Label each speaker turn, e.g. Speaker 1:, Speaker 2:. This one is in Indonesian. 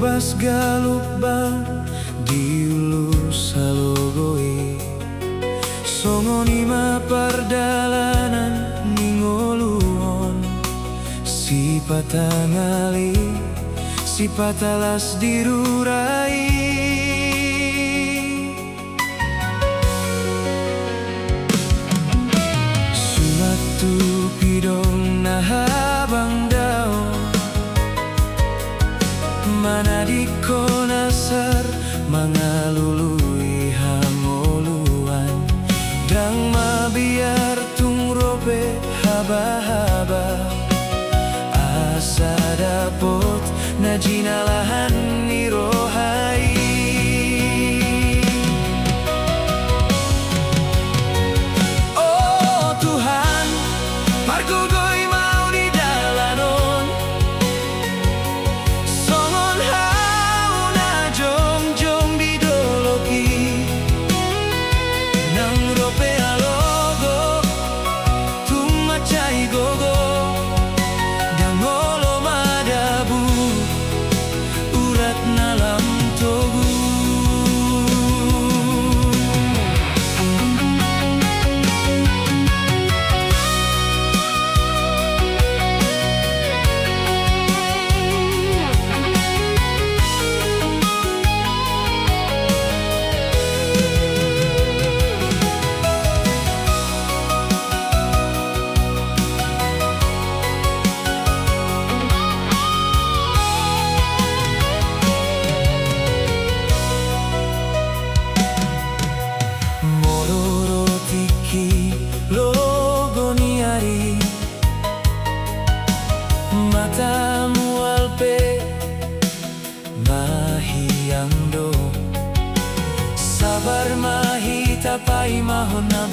Speaker 1: bebas galukbang diulu salogoi songonima pardalanan ningoluon si patangali si patalas dirurai sumatu pidong nahabang daon manadiko nasar mangalului hangoluan dang mabiar tungrobe haba-haba asa dapot na jinalahan ni rohai oh Tuhan margogoy mau di dalanon songon hauna jong-jong di doloki nang rope alogo tumacai gogo dangolo madabu urat nalam togu logoniari matamu alpe mahiangdo sabar mahi tapai mahona